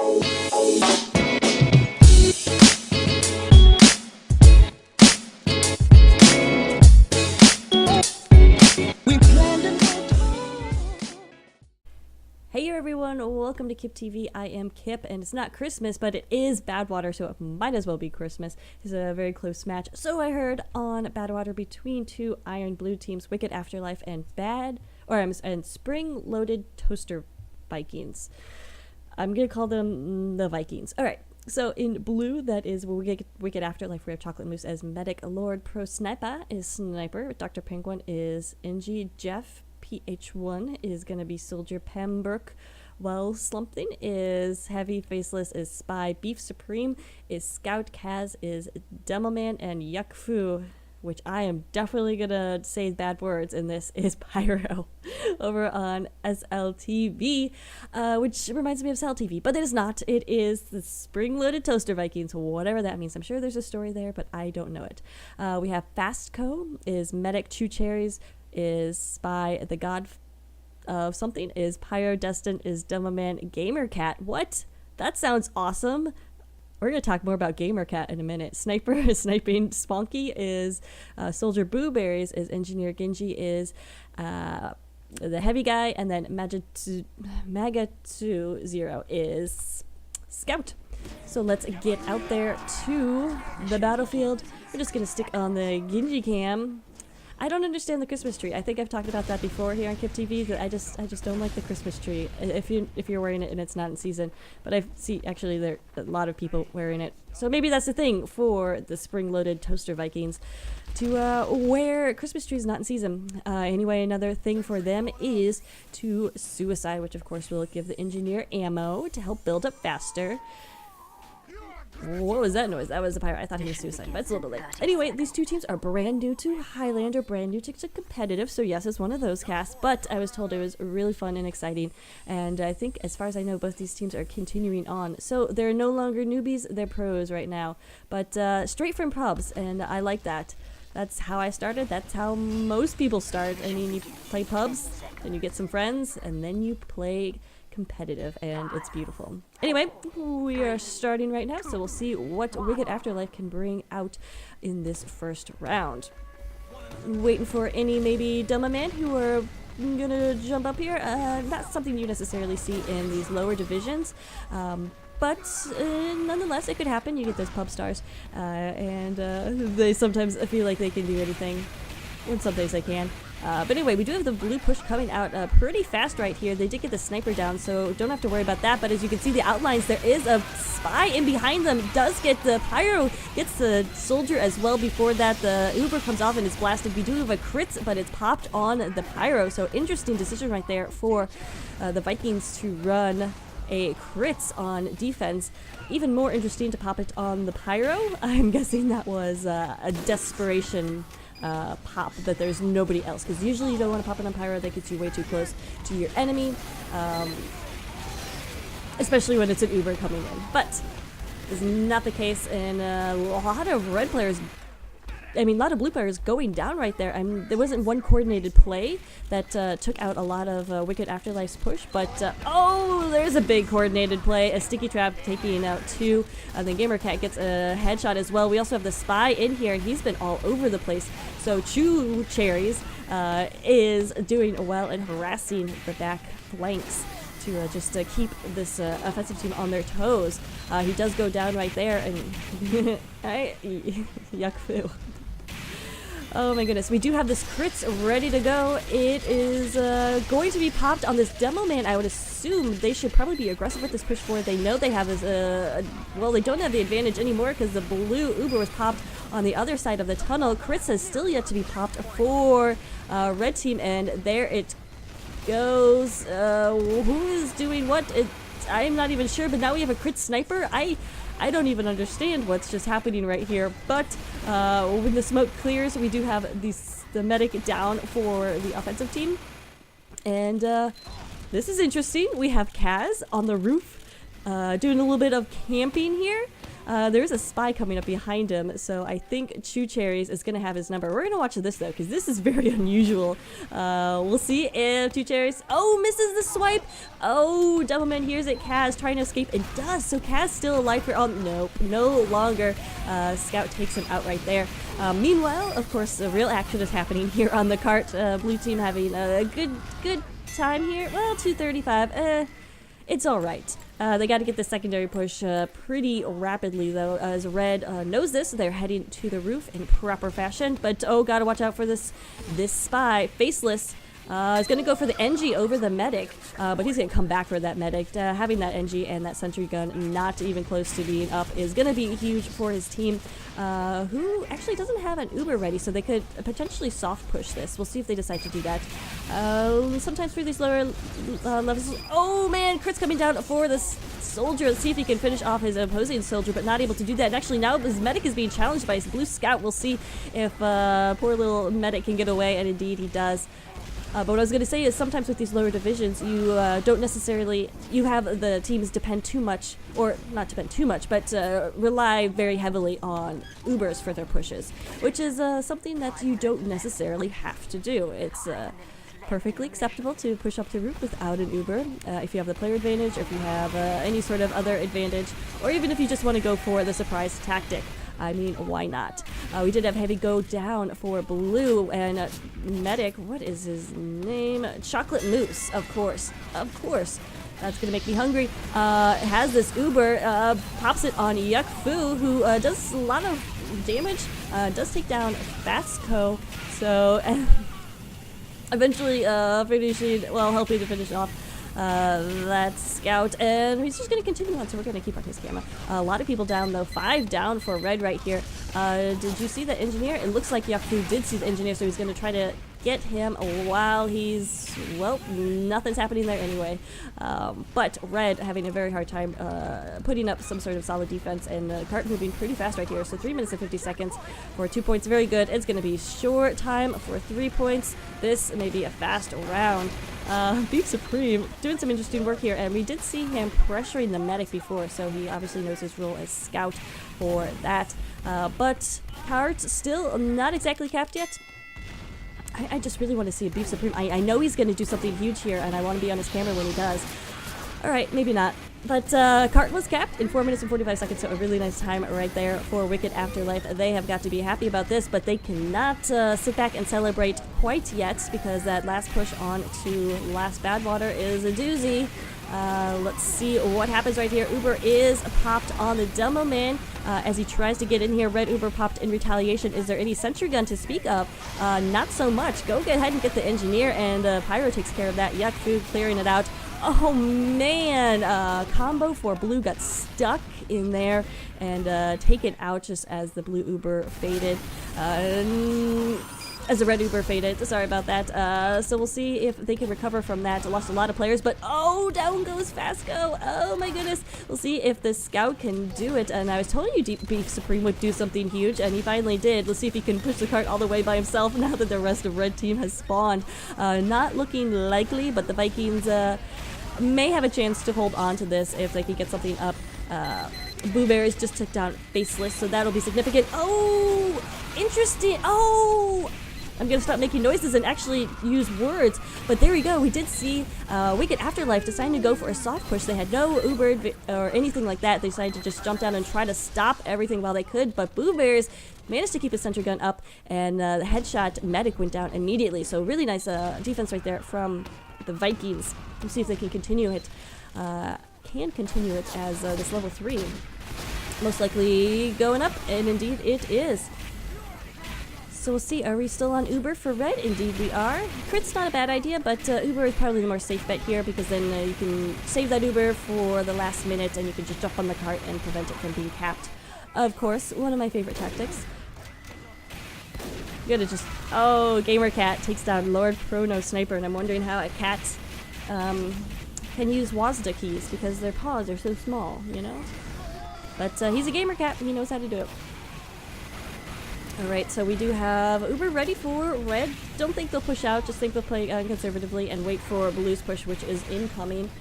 Hey everyone, welcome to Kip TV. I am Kip, and it's not Christmas, but it is Badwater, so it might as well be Christmas. It's a very close match, so I heard, on Badwater between two Iron Blue teams, Wicked Afterlife and Spring Loaded Toaster Vikings. I'm gonna call them the Vikings. Alright, so in blue, that is Wicked Afterlife. We have Chocolate Moose as Medic, Lord Pro Sniper is Sniper, Dr. Penguin is NG, Jeff PH1 is going to be Soldier Pembroke, while Slumping is Heavy, Faceless is Spy, Beef Supreme is Scout, Kaz is Demoman, and Yuckfu, which I am definitely going to say bad words, and this is Pyro over on SLTV, which reminds me of SLTV, but it is not. It is the Spring Loaded Toaster Vikings, whatever that means. I'm sure there's a story there, but I don't know it. We have Fastco is Medic, Chew Cherries is Spy, the God of Something is Pyro, Destin is Demoman, Gamercat. What? That sounds awesome. We're going to talk more about Gamercat in a minute. Sniper is Sniping, Spunky is Soldier Blueberries is Engineer, Genji is the Heavy Guy, and then Maga20 is Scout. So let's get out there to the battlefield. We're just going to stick on the Genji cam. I don't understand the Christmas tree. I think I've talked about that before here on Kip TV, that I just don't like the Christmas tree if you're wearing it and it's not in season. But I see actually there are a lot of people wearing it. So maybe that's the thing for the Spring Loaded Toaster Vikings, to wear Christmas trees not in season. Anyway, another thing for them is to suicide, which of course will give the engineer ammo to help build up faster. What was that noise? That was a pirate. I thought he was suicide, but it's a little bit late. Anyway, these two teams are brand new to Highlander, brand new to competitive, so yes, it's one of those casts, but I was told it was really fun and exciting, and I think, as far as I know, both these teams are continuing on. So they're no longer newbies, they're pros right now, but straight from pubs, and I like that. That's how I started. That's how most people start. I mean, you play pubs, then you get some friends, and then you play competitive, and it's beautiful. Anyway, we are starting right now, so we'll see what Wicked Afterlife can bring out in this first round. Waiting for any maybe Demoman who are gonna jump up here. Not something you necessarily see in these lower divisions, but nonetheless, it could happen. You get those pub stars, and they sometimes feel like they can do anything, and sometimes they can. But anyway, we do have the blue push coming out pretty fast right here. They did get the sniper down, so don't have to worry about that. But as you can see the outlines, there is a spy in behind them. Does get the pyro, gets the soldier as well. Before that, the Uber comes off and is blasted. We do have a crit, but it's popped on the pyro. So interesting decision right there for the Vikings to run a crit on defense. Even more interesting to pop it on the pyro. I'm guessing that was a desperation pop, that there's nobody else, because usually you don't want to pop it on pyro. That gets you way too close to your enemy, especially when it's an Uber coming in. But is not the case, and a lot of red players, I mean, a lot of blue players going down right there. There wasn't one coordinated play that took out a lot of Wicked Afterlife's push, but oh, there's a big coordinated play. A sticky trap taking out two. The Gamercat gets a headshot as well. We also have the spy in here. He's been all over the place. So Chew Cherries is doing well and harassing the back flanks to just keep this offensive team on their toes. He does go down right there, and yuck. Oh my goodness, we do have this crits ready to go. It is going to be popped on this Demoman. I would assume they should probably be aggressive with this push forward. They know they have this, well, they don't have the advantage anymore because the blue Uber was popped on the other side of the tunnel. Crits has still yet to be popped for red team, and there it goes. Who is doing what? I'm not even sure, but now we have a crit sniper. I don't even understand what's just happening right here, but when the smoke clears, we do have the medic down for the offensive team, and this is interesting. We have Kaz on the roof doing a little bit of camping here. There's a spy coming up behind him, so I think Chew Cherries is going to have his number. We're going to watch this, though, because this is very unusual. We'll see if Chew Cherries... Oh, misses the swipe! Oh, Doubleman hears it. Kaz trying to escape and does. So Kaz still alive for... Oh, nope, no longer. Scout takes him out right there. Meanwhile, of course, the real action is happening here on the cart. Blue team having a good time here. Well, 235. It's all right. They got to get the secondary push pretty rapidly, though, as Red knows this. They're heading to the roof in proper fashion. But, oh, gotta watch out for this spy. Faceless is going to go for the NG over the medic, but he's going to come back for that medic. Having that NG and that sentry gun not even close to being up is going to be huge for his team, who actually doesn't have an Uber ready, so they could potentially soft push this. We'll see if they decide to do that. Sometimes for these lower levels... Oh, man, crit's coming down for this soldier. Let's see if he can finish off his opposing soldier, but not able to do that. And actually, now his medic is being challenged by his blue scout. We'll see if poor little medic can get away, and indeed he does. But what I was going to say is sometimes with these lower divisions, you don't necessarily, you have the teams depend too much, or not depend too much, but rely very heavily on Ubers for their pushes, which is something that you don't necessarily have to do. It's perfectly acceptable to push up the roof without an Uber if you have the player advantage, or if you have any sort of other advantage, or even if you just want to go for the surprise tactic. I mean, why not? We did have heavy go down for blue, and medic, what is his name? Chocolate Moose, of course. Of course. That's going to make me hungry. Has this Uber, pops it on Yuck Fu, who does a lot of damage, does take down Fasco, so eventually finishing, well, helping to finish off that scout, and he's just going to continue on, so we're going to keep on his camera. A lot of people down, though. 5 down for Red right here. Did you see the engineer? It looks like Yaku did see the engineer, so he's going to try to get him while he's, well, nothing's happening there anyway. But Red having a very hard time putting up some sort of solid defense, and Cart moving pretty fast right here. So 3 minutes and 50 seconds for 2 points. Very good. It's going to be short time for 3 points. This may be a fast round. Beef Supreme doing some interesting work here, and we did see him pressuring the medic before, so he obviously knows his role as scout for that. But Cart still not exactly capped yet. I just really want to see a Beef Supreme. I know he's going to do something huge here, and I want to be on his camera when he does. Alright, maybe not. But Cart was capped in 4 minutes and 45 seconds, so a really nice time right there for Wicked Afterlife. They have got to be happy about this, but they cannot sit back and celebrate quite yet, because that last push on to last Badwater is a doozy. Let's see what happens right here. Uber is popped on the demo man as he tries to get in here. Red Uber popped in retaliation. Is there any sentry gun to speak of? Not so much. Go ahead and get the engineer, and Pyro takes care of that. Yuck Food clearing it out. Oh man, combo for blue got stuck in there and taken out just as the blue Uber faded. As the red Uber faded. Sorry about that. So we'll see if they can recover from that. Lost a lot of players, but oh, down goes Fasco. Oh my goodness. We'll see if the scout can do it. And I was telling you Deep Beef Supreme would do something huge, and he finally did. Let's see if he can push the cart all the way by himself now that the rest of red team has spawned. Not looking likely, but the Vikings may have a chance to hold on to this if they can get something up. Blueberries just took down Faceless, so that'll be significant. Oh, interesting. Oh, I'm going to stop making noises and actually use words. But there we go. We did see Wicked Afterlife deciding to go for a soft push. They had no Uber or anything like that. They decided to just jump down and try to stop everything while they could. But Blueberries managed to keep his center gun up, and the headshot medic went down immediately. So really nice defense right there from the Vikings. We'll see if they can continue it. As this level 3. Most likely going up, and indeed it is. So we'll see, are we still on Uber for red? Indeed we are. Crit's not a bad idea, but Uber is probably the more safe bet here, because then you can save that Uber for the last minute and you can just jump on the cart and prevent it from being capped. Of course, one of my favorite tactics. You gotta just... Oh, Gamer Cat takes down Lord Prono Sniper, and I'm wondering how a cat can use WASD keys, because their paws are so small, you know? But he's a Gamer Cat, and he knows how to do it. Alright, so we do have Uber ready for red. Don't think they'll push out, just think they'll play conservatively and wait for Blue's push, which is incoming.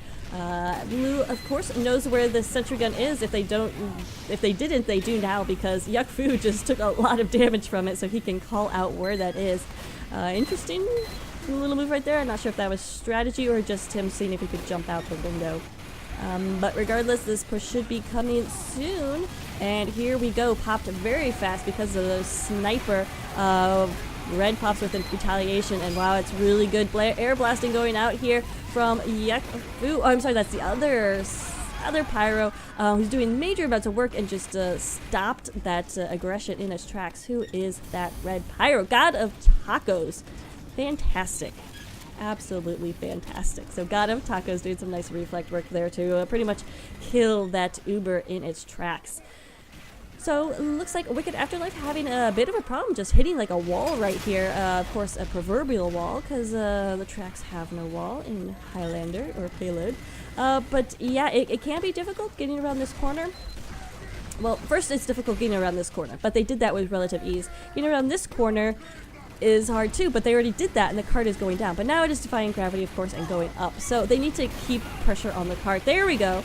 Blue, of course, knows where the sentry gun is. If they didn't, they do now because Yuck Fu just took a lot of damage from it, so he can call out where that is. Interesting little move right there. I'm not sure if that was strategy or just him seeing if he could jump out the window. But regardless, this push should be coming soon. And here we go, popped very fast because of the sniper. Red pops with retaliation, and wow, it's really good air blasting going out here from Yuck Fu. Oh, I'm sorry, that's the other pyro who's doing major amounts of work and just stopped that aggression in its tracks. Who is that red pyro? God of Tacos. Fantastic. Absolutely fantastic. So God of Tacos doing some nice reflect work there to pretty much kill that Uber in its tracks. So it looks like Wicked Afterlife having a bit of a problem just hitting like a wall right here. Of course, a proverbial wall because the tracks have no wall in Highlander or Payload. But yeah, it can be difficult getting around this corner. Well, first it's difficult getting around this corner, but they did that with relative ease. Getting around this corner is hard too, but they already did that and the cart is going down. But now it is defying gravity, of course, and going up. So they need to keep pressure on the cart. There we go.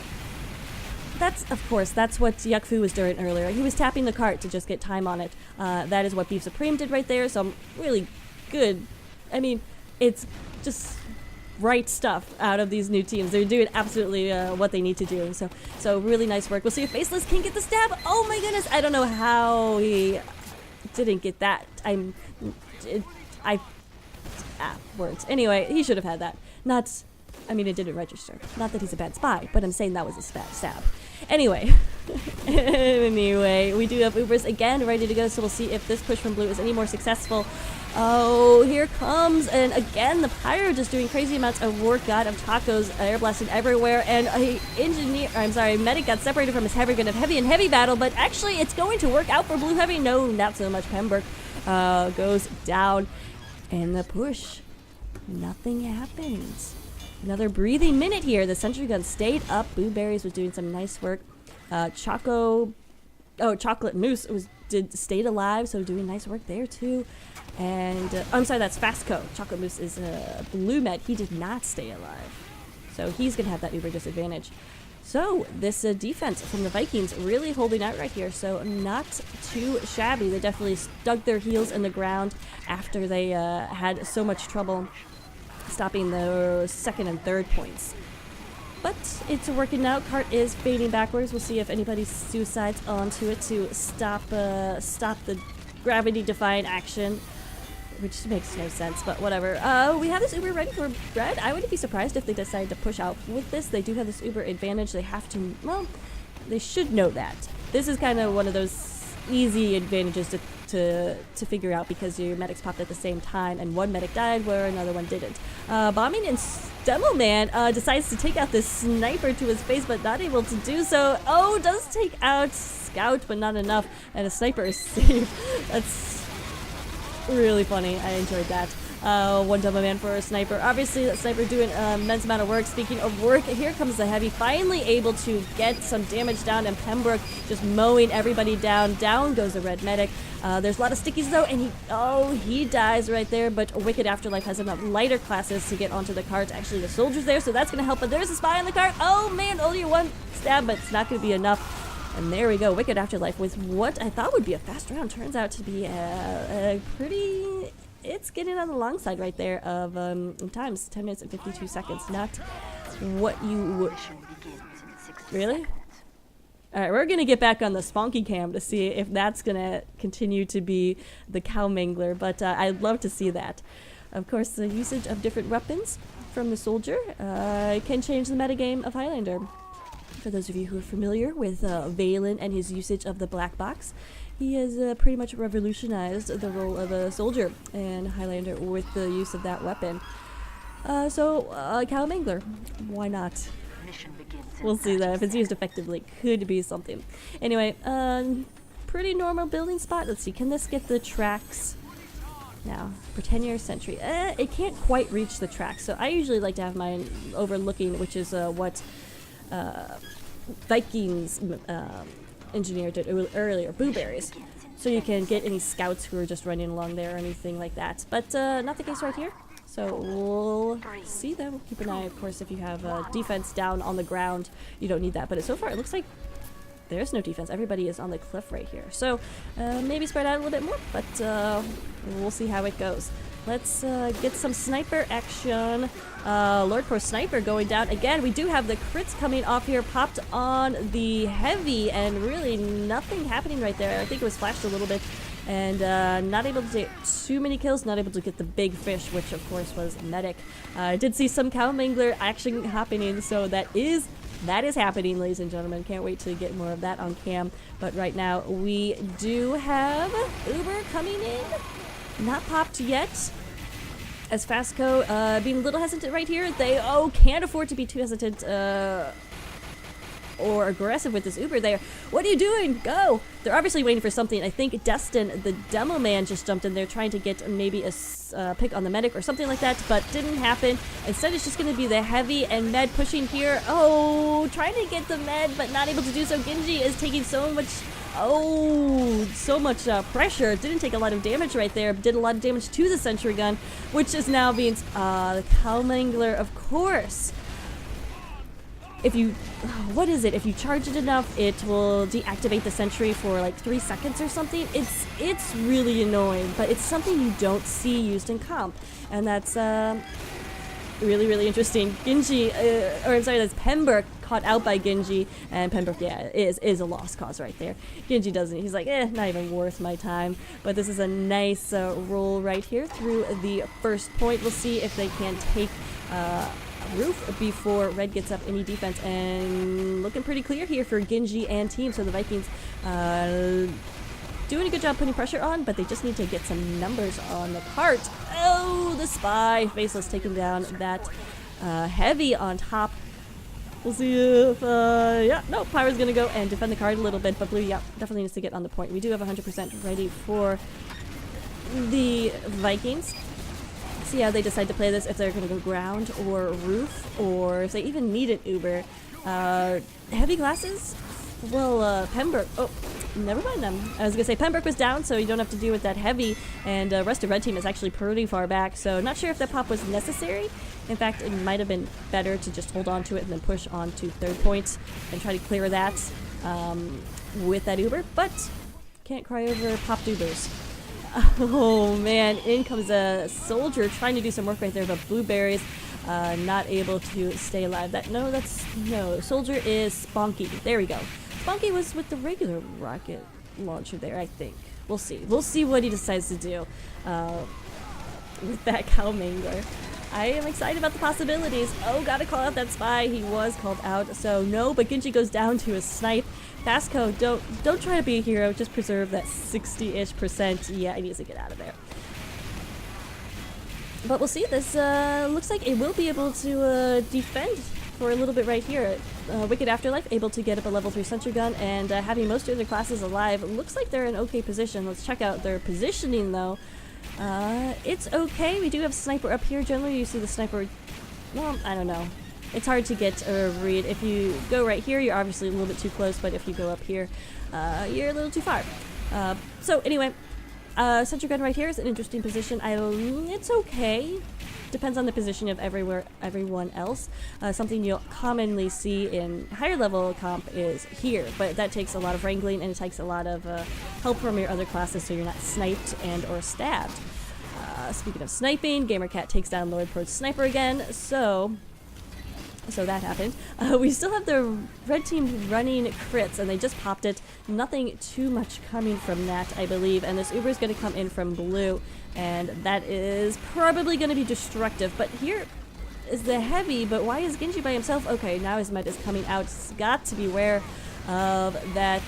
That's what Yuck Fu was doing earlier. He was tapping the cart to just get time on it. That is what Beef Supreme did right there, so I'm really good. I mean, it's just right stuff out of these new teams. They're doing absolutely what they need to do. So really nice work. We'll see if Faceless can get the stab. Oh my goodness, I don't know how he didn't get that. Words. Anyway, he should have had that. It didn't register. Not that he's a bad spy, but I'm saying that was a stab. Anyway, we do have Ubers again ready to go, so we'll see if this push from Blue is any more successful. Oh, here comes, and again, the Pyro just doing crazy amounts of work. God of Tacos, air blasting everywhere, and Medic got separated from his Heavy Gun of Heavy and Heavy battle, but actually it's going to work out for Blue Heavy. No, not so much. Pembroke goes down, and the push, nothing happens. Another breathing minute here. The sentry gun stayed up. Blueberries was doing some nice work. Chocolate Moose stayed alive, so doing nice work there too. And that's Fastco. Chocolate Moose is Blue Med. He did not stay alive, so he's gonna have that Uber disadvantage. So this defense from the Vikings really holding out right here. So not too shabby. They definitely dug their heels in the ground after they had so much trouble stopping the second and third points. But it's working out. Cart is fading backwards. We'll see if anybody suicides onto it to stop the gravity-defying action, which makes no sense, but whatever. We have this Uber ready for Red. I wouldn't be surprised if they decide to push out with this. They do have this Uber advantage. They have to, they should know that. This is kind of one of those easy advantages to figure out because your medics popped at the same time and one medic died where another one didn't. Bombing and Demoman decides to take out this sniper to his face, but not able to do so. Oh, does take out Scout, but not enough, and a sniper is saved. That's really funny. I enjoyed that. One Demoman for a sniper. Obviously, that sniper doing an immense amount of work. Speaking of work, here comes the Heavy, finally able to get some damage down, and Pembroke just mowing everybody down. Down goes the red medic. There's a lot of stickies though, and he dies right there, but Wicked Afterlife has enough lighter classes to get onto the cart. Actually, the soldier's there, so that's going to help, but there's a spy on the cart. Oh man, only one stab, but it's not going to be enough. And there we go, Wicked Afterlife with what I thought would be a fast round turns out to be a pretty... It's getting on the long side right there of times, 10 minutes and 52 seconds. Not what you would... Really? Alright, we're going to get back on the Spunky Cam to see if that's going to continue to be the Cow Mangler, but I'd love to see that. Of course, the usage of different weapons from the soldier can change the metagame of Highlander. For those of you who are familiar with Valen and his usage of the black box, he has pretty much revolutionized the role of a soldier in Highlander with the use of that weapon. Cow Mangler, why not? We'll see that. If it's used effectively, could be something. Anyway, pretty normal building spot. Let's see, can this get the tracks? Now, pretend you're a sentry. It can't quite reach the tracks, so I usually like to have mine overlooking, which is what Vikings engineer did earlier, blueberries, so you can get any scouts who are just running along there or anything like that, but not the case right here. So we'll see them. Keep an eye, of course, if you have defense down on the ground. You don't need that. But so far, it looks like there's no defense. Everybody is on the cliff right here. So maybe spread out a little bit more, but we'll see how it goes. Let's get some sniper action. Lord Pro Sniper going down. Again, we do have the crits coming off here. Popped on the heavy, and really nothing happening right there. I think it was flashed a little bit. And not able to get too many kills, not able to get the big fish, which of course was Medic. I did see some cow mangler action happening, so that is happening, ladies and gentlemen. Can't wait to get more of that on cam. But right now we do have Uber coming in. Not popped yet. As Fastco being a little hesitant right here. They can't afford to be too hesitant or aggressive with this Uber there. What are you doing? Go! They're obviously waiting for something. I think Destin, the demo man, just jumped in there trying to get maybe a pick on the medic or something like that, but didn't happen. Instead, it's just going to be the heavy and med pushing here. Oh, trying to get the med, but not able to do so. Genji is taking so much pressure. Didn't take a lot of damage right there. Did a lot of damage to the sentry gun, which is now being the cow mangler, of course. If you, what is it? If you charge it enough, it will deactivate the sentry for like 3 seconds or something. It's really annoying, but it's something you don't see used in comp, and that's really, really interesting. Genji, that's Pembroke caught out by Genji, and Pembroke, yeah, is a lost cause right there. Genji doesn't. He's like, not even worth my time. But this is a nice roll right here through the first point. We'll see if they can take roof before Red gets up any defense, and looking pretty clear here for Genji and team. So the Vikings doing a good job putting pressure on, but they just need to get some numbers on the cart. Oh, the spy Faceless taking down that heavy on top. We'll see if Pyro's gonna go and defend the card a little bit, but Blue, definitely needs to get on the point. We do have 100% ready for the Vikings. See how they decide to play this, if they're going to go ground or roof, or if they even need an Uber. Heavy glasses? Well, Pembroke. Oh, never mind them. I was going to say Pembroke was down, so you don't have to deal with that heavy, and the rest of Red Team is actually pretty far back, so not sure if that pop was necessary. In fact, it might have been better to just hold on to it and then push on to third point and try to clear that with that Uber, but can't cry over popped Ubers. Oh man, in comes a soldier trying to do some work right there, but Blueberries not able to stay alive. No, soldier is Spunky. There we go. Spunky was with the regular rocket launcher there, I think. We'll see. We'll see what he decides to do with that cow mangler. I am excited about the possibilities. Oh, gotta call out that spy. He was called out, so no, but Genji goes down to a snipe. Fastco, don't try to be a hero, just preserve that 60-ish%. Yeah, he needs to get out of there. But we'll see. This looks like it will be able to defend for a little bit right here. Wicked Afterlife able to get up a level 3 sentry gun, and having most of their classes alive. Looks like they're in okay position. Let's check out their positioning though. It's okay. We do have sniper up here. Generally you see the sniper, well, I don't know. It's hard to get a read. If you go right here, you're obviously a little bit too close, but if you go up here, you're a little too far. So anyway, sentry gun right here is an interesting position. It's okay. Depends on the position of everyone else. Something you'll commonly see in higher level comp is here, but that takes a lot of wrangling and it takes a lot of help from your other classes so you're not sniped and or stabbed. Speaking of sniping, GamerCat takes down Lord Pro Sniper again, so that happened. We still have the red team running crits, and they just popped it. Nothing too much coming from that, I believe. And this Uber is going to come in from blue, and that is probably going to be destructive. But here is the heavy, but why is Genji by himself? Okay, now his med is coming out. He's got to beware of that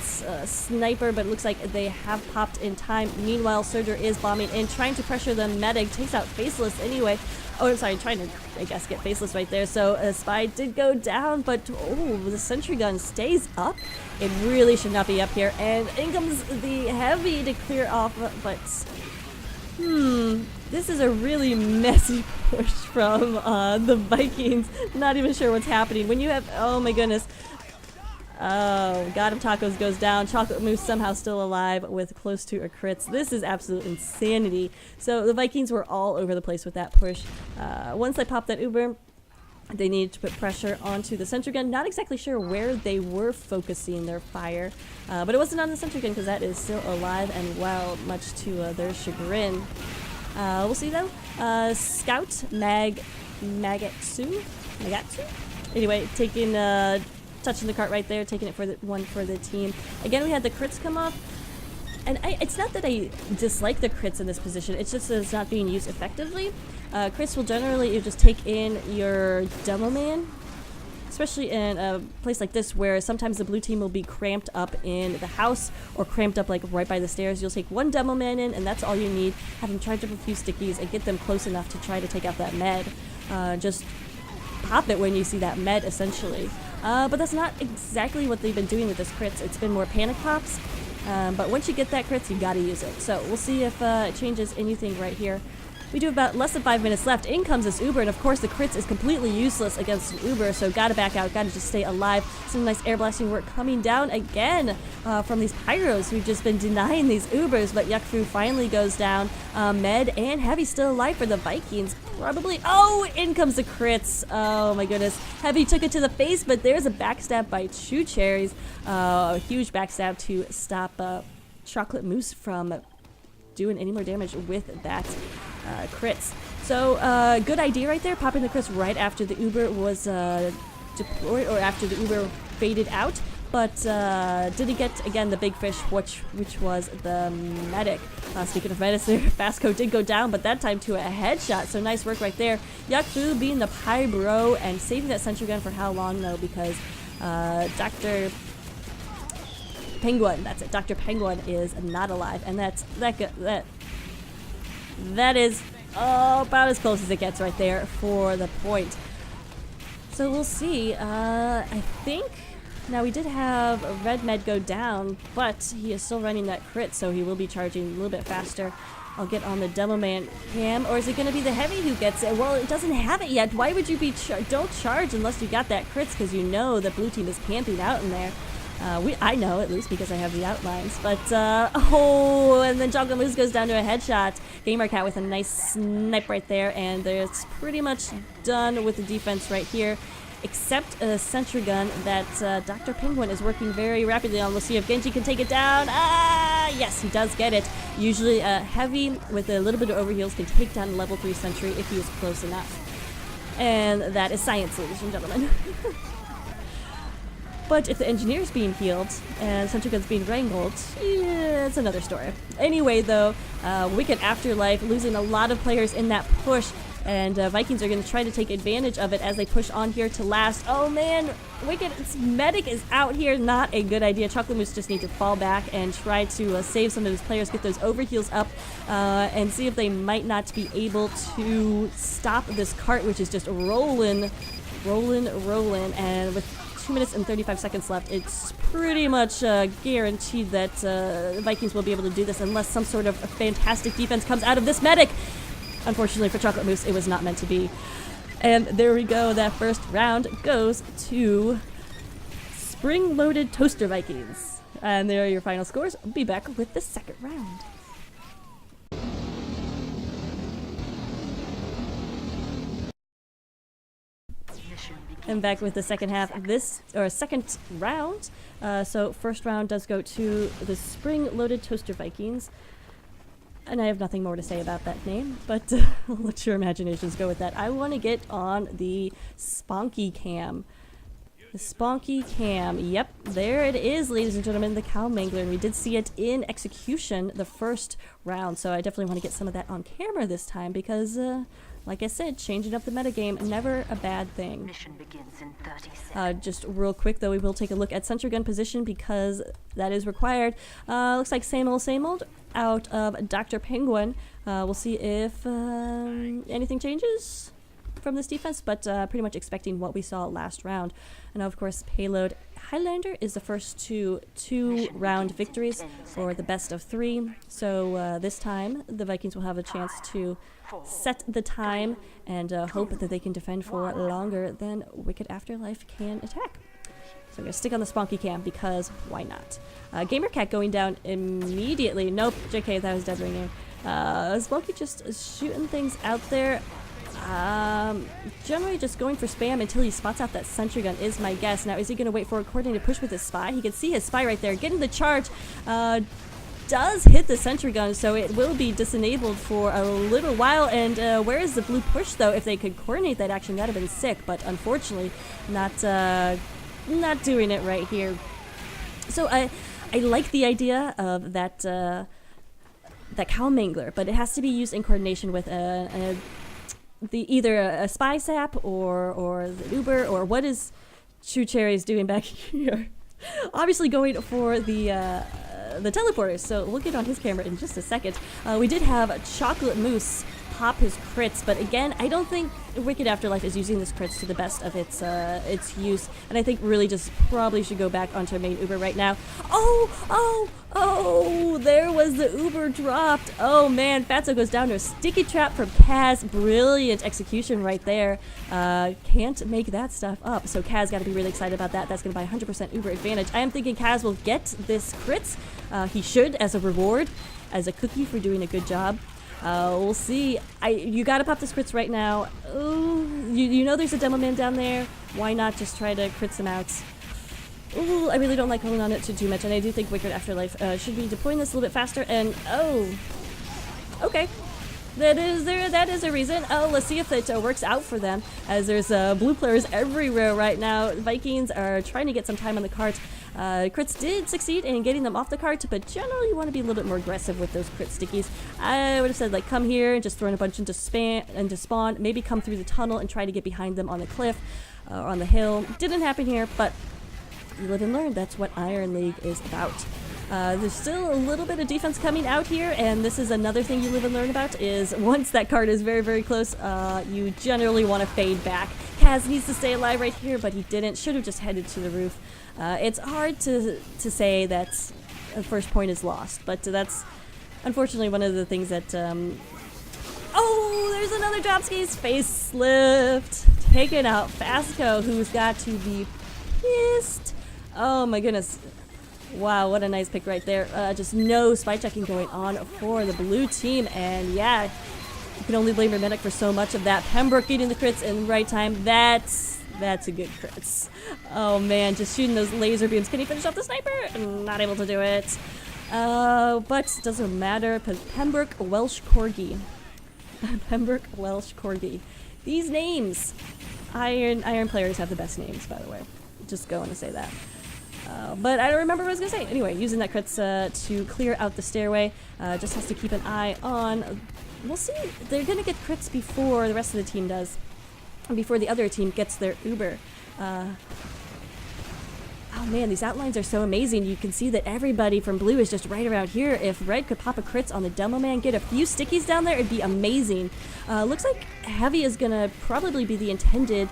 sniper, but it looks like they have popped in time. Meanwhile, Surger is bombing in, trying to pressure the medic. Takes out Faceless anyway. Oh, I'm sorry, trying to, I guess, get Faceless right there. So Spy did go down, but oh, the sentry gun stays up. It really should not be up here. And in comes the heavy to clear off, but this is a really messy push from the Vikings. Not even sure what's happening. When you have, oh my goodness, Oh, got him. Tacos goes down. Chocolate Mousse somehow still alive with close to a crits. This is absolute insanity. So the Vikings were all over the place with that push. Once they popped that Uber, they needed to put pressure onto the sentry gun. Not exactly sure where they were focusing their fire, but it wasn't on the sentry gun because that is still alive and well, much to their chagrin. We'll see though. Scout Magatsu. Anyway, taking touching the cart right there, taking it for the one for the team. Again, we had the crits come off. And it's not that I dislike the crits in this position, it's just that it's not being used effectively. Crits will generally just take in your demo man, especially in a place like this where sometimes the blue team will be cramped up in the house or cramped up like right by the stairs. You'll take one demo man in and that's all you need. Have them charge up a few stickies and get them close enough to try to take out that med. Just pop it when you see that med essentially. But that's not exactly what they've been doing with this crits. It's been more panic pops. But once you get that crits, you gotta use it. So we'll see if it changes anything right here. We do about less than 5 minutes left. In comes this Uber, and of course the crits is completely useless against an Uber, so gotta back out, gotta just stay alive. Some nice air blasting work coming down again from these pyros who've just been denying these Ubers, but Yuckfu finally goes down. Med and Heavy still alive for the Vikings. Probably, oh, in comes the crits. Oh my goodness. Heavy took it to the face, but there's a backstab by Chew Cherries. A huge backstab to stop Chocolate Mousse from doing any more damage with that crits. So good idea right there, popping the crits right after the Uber was deployed, or after the Uber faded out, but didn't get, again, the big fish, which was the medic. Speaking of medics, Fasco did go down, but that time to a headshot, so nice work right there. Yuckfu being the Pybro and saving that sentry gun for how long though, because Dr. Penguin, that's it. Dr. Penguin is not alive, and that is about as close as it gets right there for the point. So we'll see. I think now we did have Red Med go down, but he is still running that crit, so he will be charging a little bit faster. I'll get on the Demo Man cam, or is it going to be the Heavy who gets it? Well, it doesn't have it yet. Why would you be don't charge unless you got that crits, because you know the blue team is camping out in there. I know, at least, because I have the outlines. But, oh, and then Chocolate Mousse goes down to a headshot. Gamer Cat with a nice snipe right there, and it's pretty much done with the defense right here, except a sentry gun that Dr. Penguin is working very rapidly on. We'll see if Genji can take it down. Yes, he does get it. Usually Heavy with a little bit of overheals can take down a level 3 sentry if he is close enough. And that is science, ladies and gentlemen. But if the engineer's being healed and sentry gun's being wrangled, yeah, it's another story. Anyway, though, Wicked Afterlife losing a lot of players in that push, and Vikings are going to try to take advantage of it as they push on here to last. Oh man, Wicked's medic is out here. Not a good idea. Chocolate Mousse just need to fall back and try to save some of his players, get those overheals up, and see if they might not be able to stop this cart, which is just rolling, and with 2 minutes and 35 seconds left, it's pretty much guaranteed that the Vikings will be able to do this unless some sort of fantastic defense comes out of this medic. Unfortunately for Chocolate Mousse, it was not meant to be. And there we go. That first round goes to Spring Loaded Toaster Vikings. And there are your final scores. I'll be back with the second round. And back with the second half of this, or second round. So first round does go to the Spring Loaded Toaster Vikings. And I have nothing more to say about that name, but I'll let your imaginations go with that. I want to get on the Sponky Cam. The Sponky Cam. Yep, there it is, ladies and gentlemen, the Cow Mangler. And we did see it in execution the first round, so I definitely want to get some of that on camera this time because, like I said, changing up the metagame, never a bad thing. Mission begins in 30 seconds. Just real quick, though, we will take a look at sentry gun position because that is required. Looks like same old out of Dr. Penguin. We'll see if anything changes from this defense, but pretty much expecting what we saw last round. And of course, payload Highlander is the first two-round victories for the best of 3. So this time, the Vikings will have a chance to set the time and hope that they can defend for longer than Wicked Afterlife can attack. So I'm going to stick on the Spunky Cam because why not? Gamer Cat going down immediately. Nope, JK, that was dead ringing. Spunky just shooting things out there. Generally just going for spam until he spots out that sentry gun is my guess. Now, is he going to wait for a coordinated push with his spy? He can see his spy right there. Getting the charge. Does hit the sentry gun, so it will be disenabled for a little while. And where is the blue push, though? If they could coordinate that action, that would have been sick. But unfortunately, not doing it right here. So I like the idea of that cow mangler, but it has to be used in coordination with either a spy sap or the Uber, or what is True Cherries doing back here? Obviously going for the teleporters, so we'll get on his camera in just a second. We did have Chocolate Moose pop his crits, but again, I don't think Wicked Afterlife is using this crits to the best of its use, and I think really just probably should go back onto main Uber right now. Oh, there was the Uber dropped. Oh man, Fatso goes down to a sticky trap from Kaz. Brilliant execution right there. Can't make that stuff up, so Kaz got to be really excited about that. That's going to buy 100% Uber advantage. I am thinking Kaz will get this crits. He should, as a reward, as a cookie for doing a good job. We'll see. You gotta pop the crits right now. Ooh, you know there's a demo man down there. Why not just try to crit some outs? Ooh, I really don't like holding on it too much, and I do think Wicked Afterlife should be deploying this a little bit faster. And okay, that is a reason. Let's see if it works out for them, as there's blue players everywhere right now. Vikings are trying to get some time on the cart. Crits did succeed in getting them off the cart, but generally you want to be a little bit more aggressive with those crit stickies. I would have said, like, come here and just throw in a bunch into spawn, maybe come through the tunnel and try to get behind them on the cliff or on the hill. Didn't happen here, but you live and learn. That's what Iron League is about. There's still a little bit of defense coming out here, and this is another thing you live and learn about, is once that card is very, very close, you generally want to fade back. Kaz needs to stay alive right here, but he didn't. Should have just headed to the roof. It's hard to say that the first point is lost, but that's unfortunately one of the things that... Oh, there's another dropskis facelift. Taking out Fasco, who's got to be pissed. Oh my goodness. Wow, what a nice pick right there. Just no spy checking going on for the blue team, and yeah, you can only blame your medic for so much of that. Pembroke getting the crits in the right time. That's a good crits. Oh man, just shooting those laser beams. Can he finish off the sniper? Not able to do it. But doesn't matter. Pembroke Welsh Corgi. Pembroke Welsh Corgi. These names. Iron players have the best names, by the way. Just going to say that. But I don't remember what I was going to say. Anyway, using that crits to clear out the stairway. Just has to keep an eye on... We'll see. They're going to get crits before the rest of the team does. Before the other team gets their Uber. Oh man, these outlines are so amazing. You can see that everybody from blue is just right around here. If red could pop a crits on the demo man, get a few stickies down there, it'd be amazing. Looks like heavy is going to probably be the intended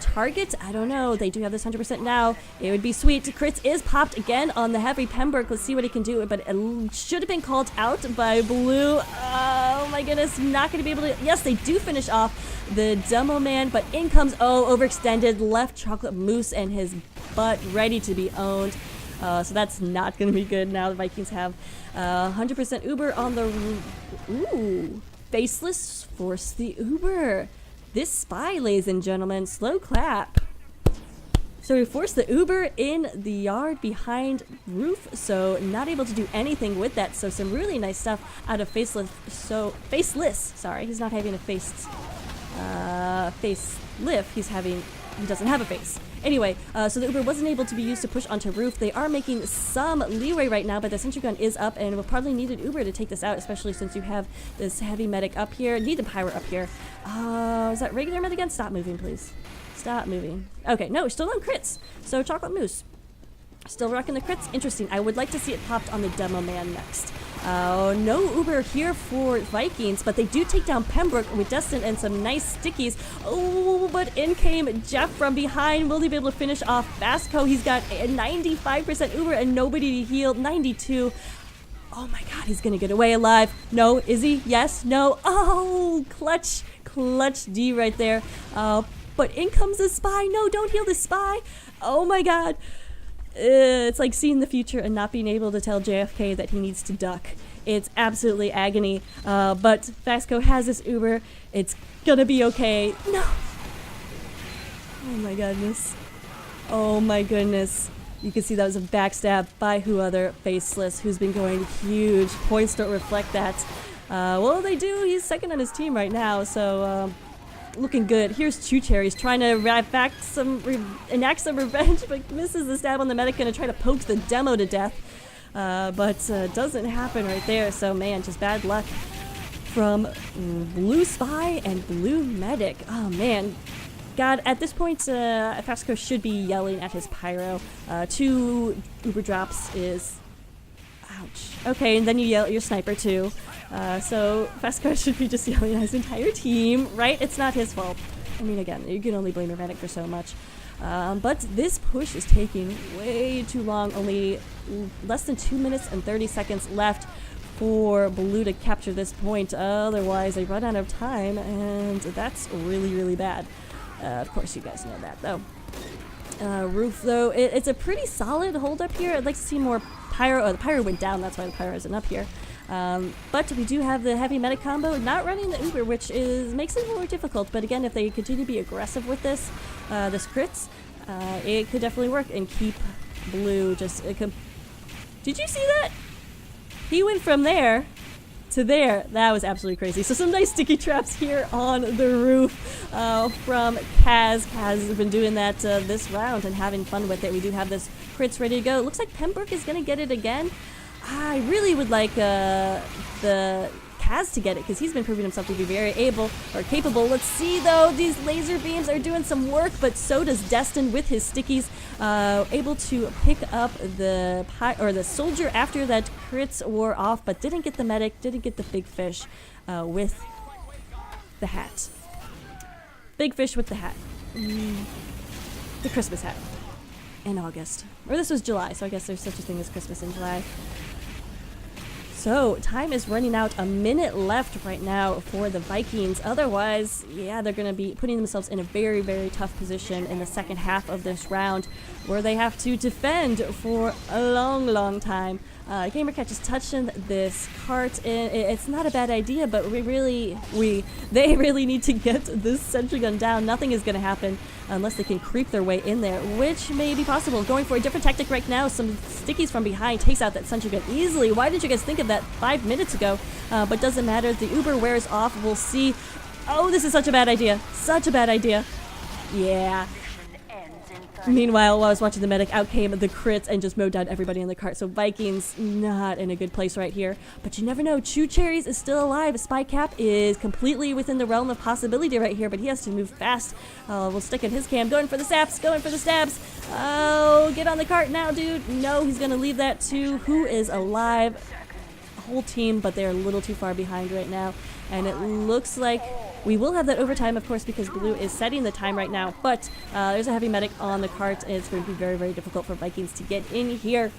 target. I don't know. They do have this 100% now. It would be sweet. Crits is popped again on the heavy Pembroke. Let's see what he can do. But it should have been called out by blue. Oh my goodness. Not going to be able to... Yes, they do finish off the demo man, but in comes overextended left Chocolate Moose and his butt ready to be owned. So that's not going to be good. Now the Vikings have 100% Uber on the... Ooh. Faceless force the Uber. This spy, ladies and gentlemen, slow clap. So we forced the Uber in the yard behind roof, so not able to do anything with that. So some really nice stuff out of Faceless. So Faceless, sorry, he's not having a facelift. He doesn't have a face. Anyway, so the Uber wasn't able to be used to push onto roof. They are making some leeway right now, but the sentry gun is up, and we'll probably need an Uber to take this out, especially since you have this heavy medic up here. Need the pyro up here. Is that regular med again? Stop moving, please. Stop moving. Okay, no, we're still on crits. So Chocolate Moose. Still rocking the crits. Interesting. I would like to see it popped on the demo man next. No Uber here for Vikings, but they do take down Pembroke with Destin and some nice stickies. Oh, but in came Jeff from behind. Will he be able to finish off Vasco? He's got a 95% Uber and nobody to heal. 92. Oh my god, he's gonna get away alive. No, is he? Yes, no. Oh, clutch D right there. but in comes the spy. No, don't heal the spy. Oh my god. It's like seeing the future and not being able to tell JFK that he needs to duck. It's absolutely agony. But Vasco has this Uber. It's gonna be okay. No. Oh my goodness. Oh my goodness. You can see that was a backstab by who other? Faceless, who's been going huge. Points don't reflect that. Well, they do. He's second on his team right now, so looking good. Here's Chew Cherries trying to enact some revenge, but misses the stab on the medic. Gonna try to poke the demo to death, but doesn't happen right there. So man, just bad luck from Blue Spy and Blue Medic. Oh man. God, at this point, Fasco should be yelling at his pyro. 2 Uber drops is... Ouch. Okay, and then you yell at your sniper too. So Fasco should be just yelling at his entire team, right? It's not his fault. I mean, again, you can only blame your medic for so much. But this push is taking way too long. Only less than 2 minutes and 30 seconds left for Blue to capture this point. Otherwise, they run out of time, and that's really, really bad. Of course, you guys know that, though. Roof, though, it's a pretty solid hold up here. I'd like to see more pyro. Oh, the pyro went down. That's why the pyro isn't up here. But we do have the heavy medic combo not running the Uber, which makes it more difficult. But again, if they continue to be aggressive with this crits, it could definitely work and keep Blue just... Did you see that? He went from there to there. That was absolutely crazy. So some nice sticky traps here on the roof from Kaz. Kaz has been doing that this round and having fun with it. We do have this crits ready to go. Looks like Pembroke is going to get it again. I really would like the Kaz to get it because he's been proving himself to be very capable. Let's see though, these laser beams are doing some work, but so does Destin with his stickies, able to pick up the soldier after that crits wore off, but didn't get the medic, didn't get the big fish with the hat. Big fish with the hat. The Christmas hat in August. Or this was July, so I guess there's such a thing as Christmas in July. So, time is running out. A minute left right now for the Vikings. Otherwise, yeah, they're going to be putting themselves in a very, very tough position in the second half of this round where they have to defend for a long, long time. Gamercat just touching this cart in. It's not a bad idea, but they really need to get this sentry gun down. Nothing is going to happen unless they can creep their way in there, which may be possible. Going for a different tactic right now. Some stickies from behind takes out that sentry gun easily. Why did you guys think of that 5 minutes ago? But doesn't matter. The Uber wears off. We'll see. Oh, this is such a bad idea. Such a bad idea. Yeah. Meanwhile, while I was watching the medic, out came the crits and just mowed down everybody in the cart. So Vikings not in a good place right here. But you never know. Chew Cherries is still alive. Spy Cap is completely within the realm of possibility right here, but he has to move fast. We'll stick in his cam. Going for the saps. Going for the stabs. Oh, get on the cart now, dude. No, he's going to leave that to who is alive. A whole team, but they're a little too far behind right now. And it looks like we will have that overtime, of course, because Blue is setting the time right now. But there's a heavy medic on the cart. It's going to be very, very difficult for Vikings to get in here.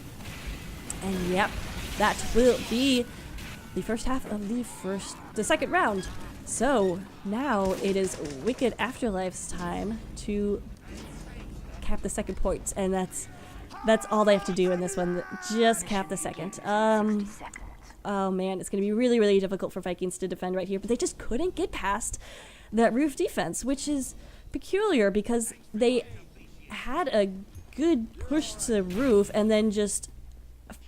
And yep, that will be the first half of the second round. So now it is Wicked Afterlife's time to cap the second point. And that's all they have to do in this one. Just cap the second. Oh man, it's going to be really, really difficult for Vikings to defend right here, but they just couldn't get past that roof defense, which is peculiar because they had a good push to the roof and then just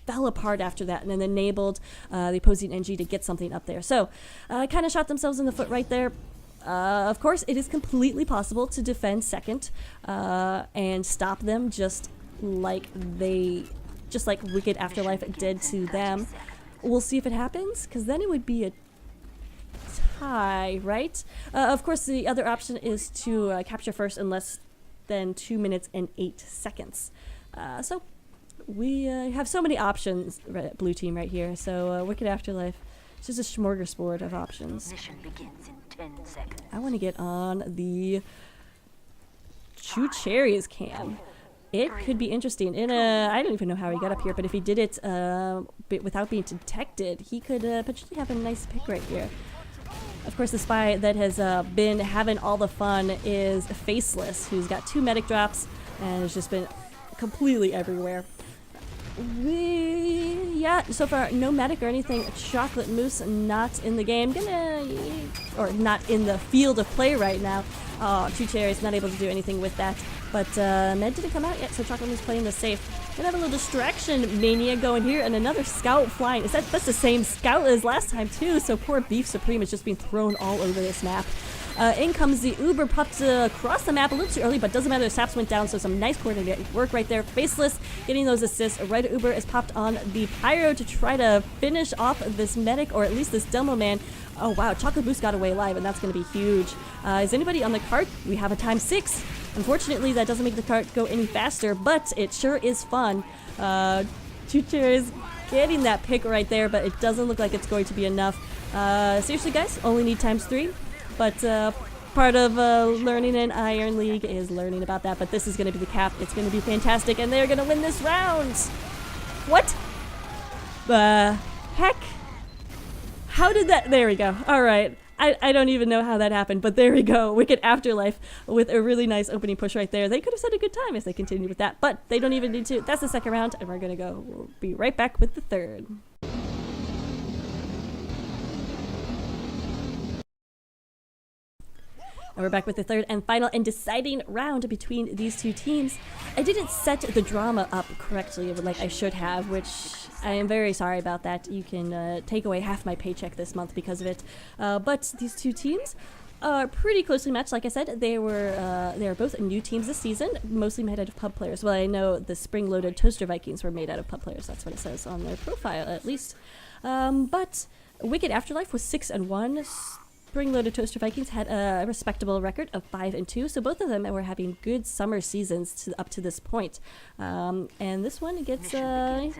fell apart after that and then enabled the opposing NG to get something up there. So kind of shot themselves in the foot right there. Of course, it is completely possible to defend second and stop them just like Wicked Afterlife did to them. We'll see if it happens, because then it would be a tie, right? Of course, the other option is to capture first in less than 2 minutes and 8 seconds. So we have so many options, Blue Team right here. So Wicked Afterlife, it's just a smorgasbord of options. Mission begins in 10 seconds. I want to get on the Chew Cherries cam. It could be interesting. I don't even know how he got up here, but if he did it without being detected, he could potentially have a nice pick right here. Of course, the spy that has been having all the fun is Faceless, who's got 2 medic drops and has just been completely everywhere. Yeah, so far no medic or anything. Chocolate Mousse not in the game, or not in the field of play right now. Oh, Two Cherries not able to do anything with that, but med didn't come out yet, so Chocolate Mousse playing the safe. Gonna have a little distraction mania going here, and another scout flying. That's the same scout as last time too, so poor Beef Supreme is just being thrown all over this map. In comes the Uber, popped across the map a little too early, but doesn't matter, the saps went down, so some nice coordinated work right there. Faceless getting those assists. Right Uber is popped on the Pyro to try to finish off this medic, or at least this demo man. Oh wow, Chocolate Boost got away alive, and that's going to be huge. Is anybody on the cart? We have a ×6. Unfortunately, that doesn't make the cart go any faster, but it sure is fun. Two Cherries getting that pick right there, but it doesn't look like it's going to be enough. Seriously guys, only need ×3. But part of learning in Iron League is learning about that. But this is going to be the cap. It's going to be fantastic, and they're going to win this round. What? Heck? How did that? There we go. All right. I don't even know how that happened, but there we go. Wicked Afterlife with a really nice opening push right there. They could have had a good time if they continued with that, but they don't even need to. That's the second round, and we're going to go. We'll be right back with the third. And we're back with the third and final and deciding round between these two teams. I didn't set the drama up correctly like I should have, which I am very sorry about that. You can take away half my paycheck this month because of it. But these two teams are pretty closely matched. Like I said, they are both new teams this season, mostly made out of pub players. Well, I know the Spring Loaded Toaster Vikings were made out of pub players. That's what it says on their profile, at least. But Wicked Afterlife was 6-1. Spring Loaded Toaster Vikings had a respectable record of 5-2, so both of them were having good summer seasons up to this point. And this one gets it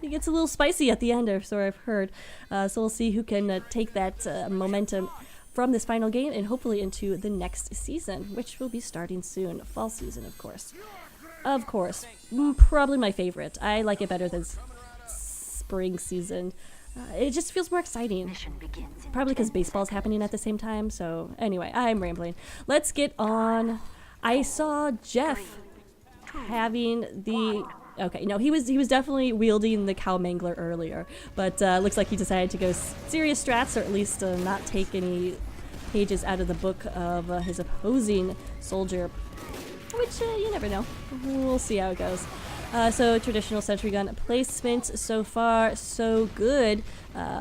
gets a little spicy at the end, or so I've heard. So we'll see who can take that momentum from this final game and hopefully into the next season, which will be starting soon. Fall season, of course. Of course, probably my favorite. I like it better than spring season. It just feels more exciting. Probably because baseball's happening at the same time. So anyway, I'm rambling. Let's get on. I saw Jeff having the... Okay, no, he was definitely wielding the Cow Mangler earlier. But looks like he decided to go serious strats, or at least not take any pages out of the book of his opposing soldier. Which, you never know. We'll see how it goes. So traditional sentry gun placement so far so good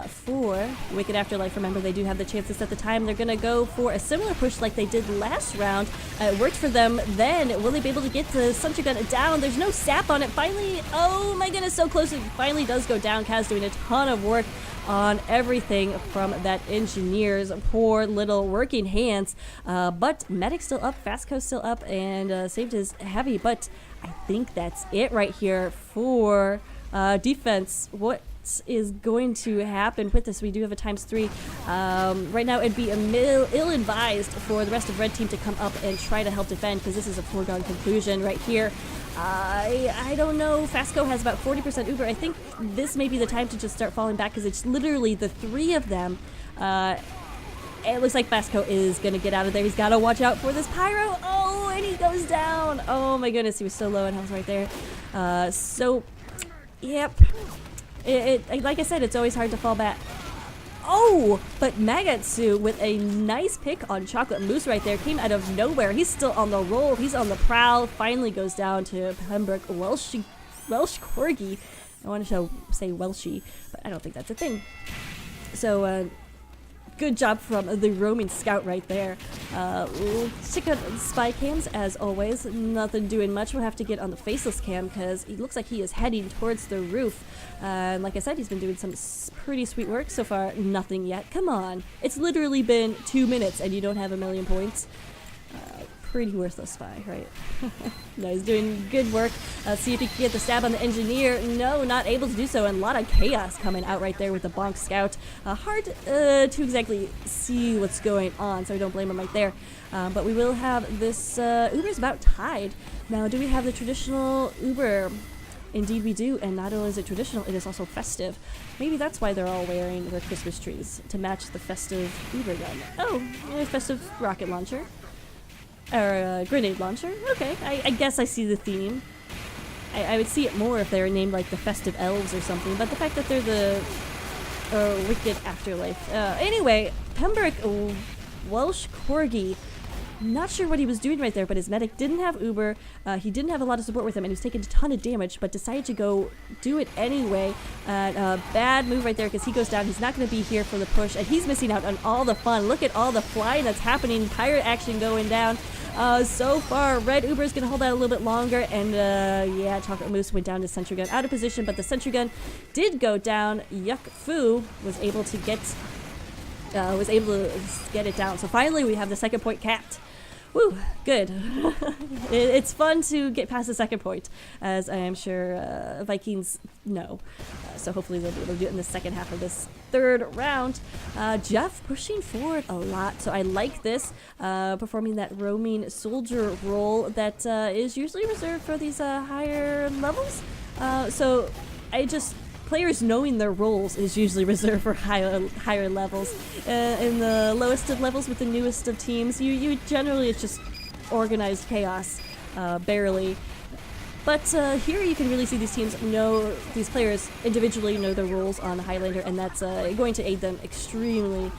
for Wicked Afterlife. Remember, they do have the chances at the time. They're going to go for a similar push like they did last round. It worked for them then. Will they be able to get the sentry gun down? There's no sap on it. Finally, oh my goodness, so close. It finally does go down. Kaz doing a ton of work on everything from that engineer's poor little working hands. But Medic's still up, Fastco's still up, and saved his heavy. But I think that's it right here for defense. What is going to happen with this? We do have a ×3. Right now it'd be ill-advised for the rest of Red Team to come up and try to help defend, because this is a foregone conclusion right here. I don't know. Fastco has about 40% Uber. I think this may be the time to just start falling back, because it's literally the three of them. It looks like Fastco is going to get out of there. He's got to watch out for this Pyro. Oh, and he goes down. Oh my goodness, he was so low in health right there. So, yep. Like I said, it's always hard to fall back. Oh, but Magatsu with a nice pick on Chocolate Mousse right there. Came out of nowhere. He's still on the roll. He's on the prowl. Finally goes down to Pembroke Welsh Corgi. I want to say Welshy, but I don't think that's a thing. So, good job from the roaming scout right there. We'll check out spy cams as always. Nothing doing much. We'll have to get on the faceless cam because he looks like he is heading towards the roof. And like I said, he's been doing some pretty sweet work so far. Nothing yet. Come on. It's literally been 2 minutes and you don't have 1,000,000 points. Pretty worthless spy, right? No, he's doing good work. See if he can get the stab on the engineer. No, not able to do so. And a lot of chaos coming out right there with the bonk scout. Hard to exactly see what's going on, so I don't blame him right there. But we will have this Uber's about tied. Now, do we have the traditional Uber Indeed we do, and not only is it traditional, it is also festive. Maybe that's why they're all wearing their Christmas trees, to match the festive Uber gun. Oh, a festive rocket launcher. Or a grenade launcher. Okay, I guess I see the theme. I would see it more if they were named like the festive elves or something, but the fact that they're the wicked afterlife. Anyway, Pembroke Welsh Corgi. Not sure what he was doing right there, but his medic didn't have Uber. He didn't have a lot of support with him, and he was taking a ton of damage, but decided to go do it anyway. Bad move right there, because he goes down. He's not going to be here for the push, and he's missing out on all the fun. Look at all the flying that's happening. Pirate action going down. So far, Red Uber is going to hold out a little bit longer, and yeah, Chocolate Moose went down to Sentry Gun out of position, but the Sentry Gun did go down. Yuck Fu was able to get it down. So finally, we have the second point capped. Woo, good. It's fun to get past the second point, as I am sure Vikings know. So hopefully they'll be able to do it in the second half of this third round. Jeff pushing forward a lot, so I like this. Performing that roaming soldier role that is usually reserved for these higher levels. So players knowing their roles is usually reserved for higher levels. In the lowest of levels with the newest of teams, you generally, it's just organized chaos, barely. But here you can really see these teams these players individually know their roles on Highlander, and that's going to aid them extremely.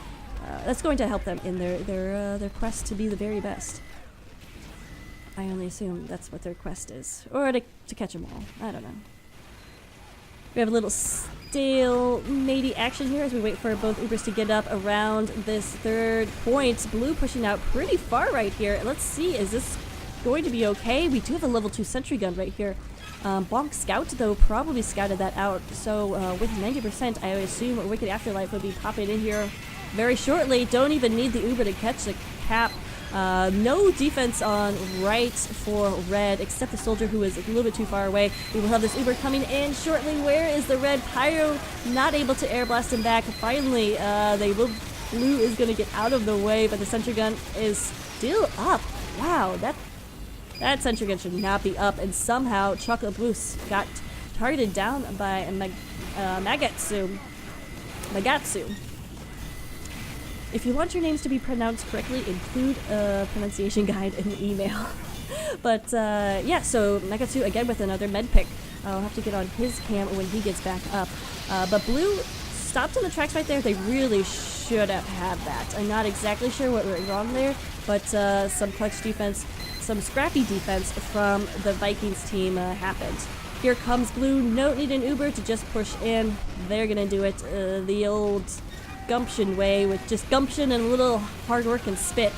That's going to help them in their quest to be the very best. I only assume that's what their quest is, or to catch them all. I don't know. We have a little stale matey action here as we wait for both Ubers to get up around this third point. Blue pushing out pretty far right here. Let's see, is this going to be okay? We do have a level 2 sentry gun right here. Bonk Scout, though, probably scouted that out. So with 90%, I would assume Wicked Afterlife will be popping in here very shortly. Don't even need the Uber to catch the cap. No defense on right for Red, except the soldier who is a little bit too far away. We will have this Uber coming in shortly. Where is the Red Pyro? Not able to air blast him back. Finally, Blue is going to get out of the way, but the sentry gun is still up. Wow, that sentry gun should not be up, and somehow Chocolate Moose got targeted down by Magatsu. If you want your names to be pronounced correctly, include a pronunciation guide in the email. But yeah, so Magatsu again with another med pick. I'll have to get on his cam when he gets back up. But Blue stopped in the tracks right there. They really should have had that. I'm not exactly sure what went wrong there, but some clutch defense, some scrappy defense from the Vikings team happened. Here comes Blue. No need an Uber to just push in. They're gonna do it the old gumption way, with just gumption and a little hard work and spit.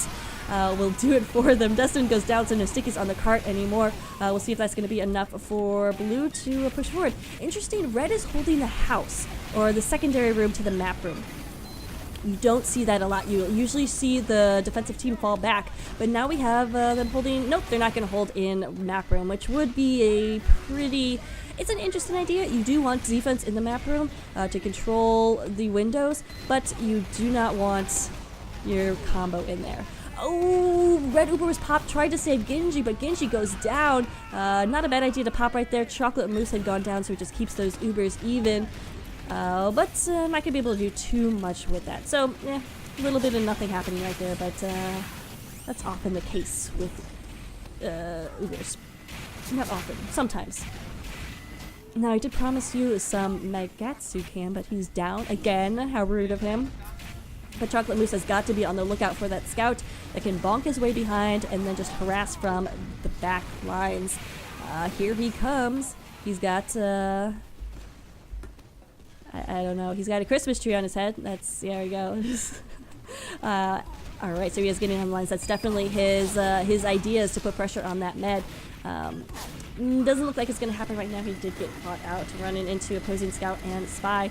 Will do it for them. Dustin goes down, so no stickies on the cart anymore. We'll see if that's going to be enough for Blue to push forward. Interesting, Red is holding the house, or the secondary room to the map room. You don't see that a lot. You usually see the defensive team fall back, but now we have them holding. Nope, they're not going to hold in map room, which would be a pretty. It's an interesting idea. You do want defense in the map room to control the windows, but you do not want your combo in there. Oh, Red Uber was popped, tried to save Genji, but Genji goes down. Not a bad idea to pop right there. Chocolate Moose had gone down, so it just keeps those Ubers even. But I'm not going to be able to do too much with that. So, yeah, a little bit of nothing happening right there, but that's often the case with Ubers. Not often, sometimes. Now, I did promise you some Magatsu cam, but he's down again. How rude of him. But Chocolate Moose has got to be on the lookout for that scout that can bonk his way behind and then just harass from the back lines. Here he comes. He's got, I don't know. He's got a Christmas tree on his head. There we go. All right, so he is getting on the lines. That's definitely his ideas to put pressure on that med. Doesn't look like it's going to happen right now. He did get caught out running into opposing scout and spy.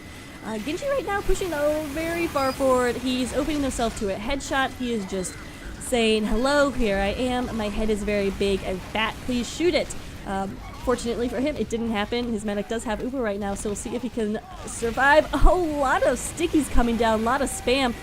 Genji right now pushing very far forward. He's opening himself to a headshot. He is just saying, hello, here I am. My head is very big and fat. Please shoot it. Fortunately for him, it didn't happen. His medic does have Uber right now, so we'll see if he can survive. A lot of stickies coming down, a lot of spam.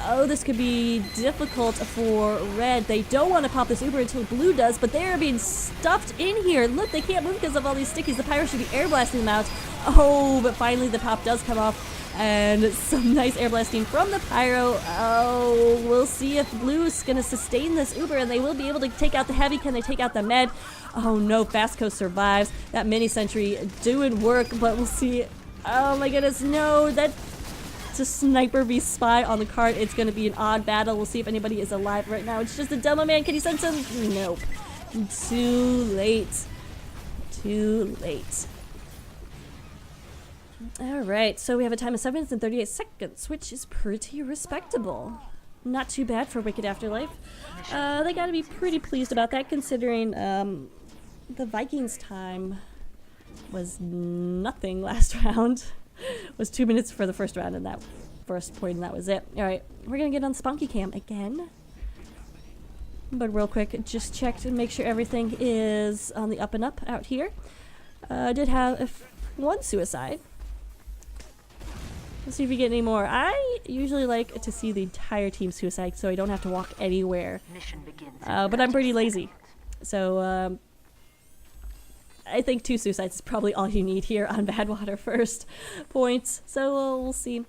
Oh, this could be difficult for red. They don't want to pop this Uber until blue does, but they are being stuffed in here. Look, they can't move because of all these stickies. The pyro should be air blasting them out. Oh, but finally the pop does come off. And some nice air blasting from the pyro. Oh, we'll see if blue's going to sustain this Uber, and they will be able to take out the heavy. Can they take out the med? Oh no, Fastco survives. That mini sentry doing work, but we'll see. Oh my goodness, no, that's a sniper v spy on the cart. It's going to be an odd battle. We'll see if anybody is alive right now. It's just a demo man. Can he send some? Nope. Too late. Too late. Alright, so we have a time of 7 minutes and 38 seconds, which is pretty respectable. Not too bad for Wicked Afterlife. They gotta be pretty pleased about that, considering the Vikings time was nothing last round. It was 2 minutes for the first round and that first point, and that was it. Alright, we're gonna get on Spunky Cam again. But real quick, just check to make sure everything is on the up and up out here. Did have one suicide. Let's see if we get any more. I usually like to see the entire team suicide so I don't have to walk anywhere. Mission begins. But I'm pretty lazy. So I think 2 suicides is probably all you need here on Badwater first points. So we'll see.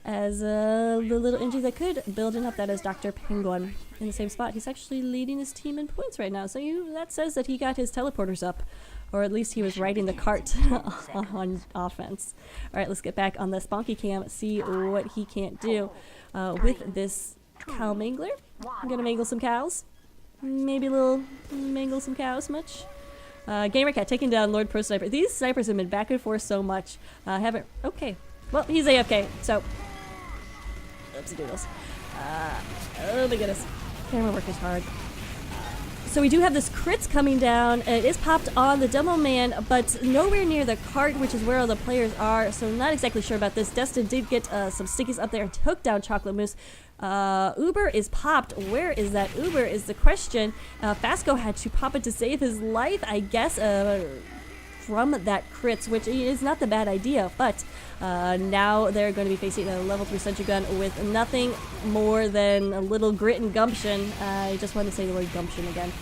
As the little NG that could building up, that is Dr. Penguin in the same spot. He's actually leading his team in points right now. So that says that he got his teleporters up. Or at least he was riding the cart on offense. Alright, let's get back on the Spunky Cam, see what he can't do with this cow mangler. I'm gonna mangle some cows. Maybe a little mangle some cows much. Gamercat taking down Lord Pro Sniper. These snipers have been back and forth so much. Haven't. Okay. Well, he's AFK, so. Oopsie doodles. Oh my goodness. Camera work is hard. So we do have this crits coming down. It is popped on the demo man, but nowhere near the cart, which is where all the players are. So not exactly sure about this. Destin did get some stickies up there and took down Chocolate Mousse. Uber is popped. Where is that Uber is the question. Fastco had to pop it to save his life, I guess, from that crits, which is not the bad idea, but now they're going to be facing a level 3 sentry gun with nothing more than a little grit and gumption. I just wanted to say the word gumption again.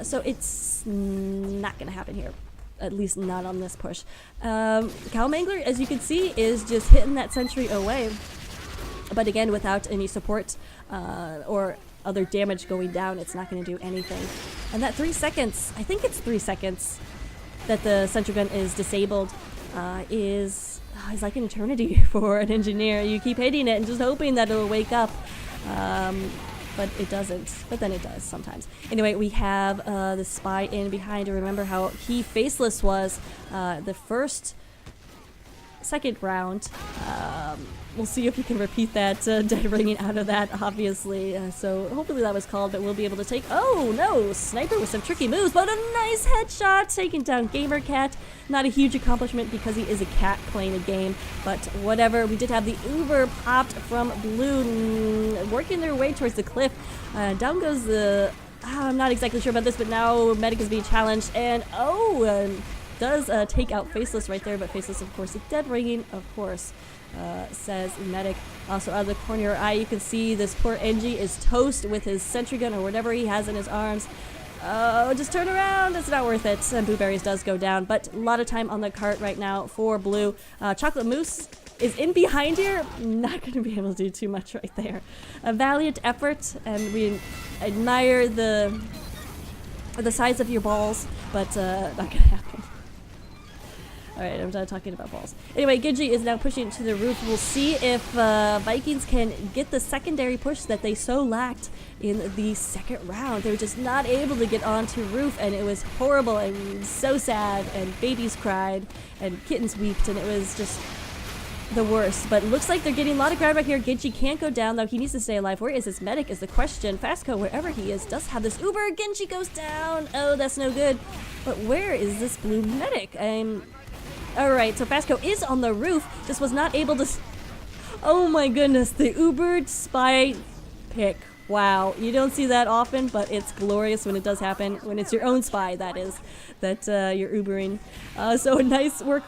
So it's not going to happen here. At least not on this push. Cow Mangler, as you can see, is just hitting that sentry away. But again, without any support or other damage going down, it's not going to do anything. And that 3 seconds, I think it's 3 seconds, that the sentry gun is disabled is like an eternity for an engineer. You keep hitting it and just hoping that it'll wake up, but it doesn't. But then it does sometimes. Anyway, we have the spy in behind to remember how he faceless was the second round. We'll see if we can repeat that dead ringing out of that, obviously. So hopefully that was called, but we'll be able to take... Oh, no! Sniper with some tricky moves, but a nice headshot taking down Gamercat. Not a huge accomplishment because he is a cat playing a game, but whatever. We did have the Uber popped from blue, working their way towards the cliff. Down goes the... I'm not exactly sure about this, but now Medic is being challenged, and does take out Faceless right there, but Faceless, of course, is dead ringing, of course. Says Medic. Also out of the corner of your eye, you can see this poor NG is toast with his sentry gun or whatever he has in his arms. Oh, just turn around. It's not worth it. And Blueberries does go down, but a lot of time on the cart right now for blue. Chocolate Mousse is in behind here. Not going to be able to do too much right there. A valiant effort, and we admire the size of your balls, but not going to happen. Alright, I'm done talking about balls. Anyway, Gidgey is now pushing to the roof. We'll see if Vikings can get the secondary push that they so lacked in the second round. They were just not able to get onto roof, and it was horrible and so sad, and babies cried, and kittens weeped, and it was just the worst. But it looks like they're getting a lot of ground back here. Genji can't go down, though. He needs to stay alive. Where is this medic is the question. Fastco, wherever he is, does have this Uber. Genji goes down. Oh, that's no good. But where is this blue medic? Alright, so Fastco is on the roof, just was not able to... Oh my goodness, the Ubered spy pick. Wow, you don't see that often, but it's glorious when it does happen. When it's your own spy, that is, that you're Ubering. So nice work.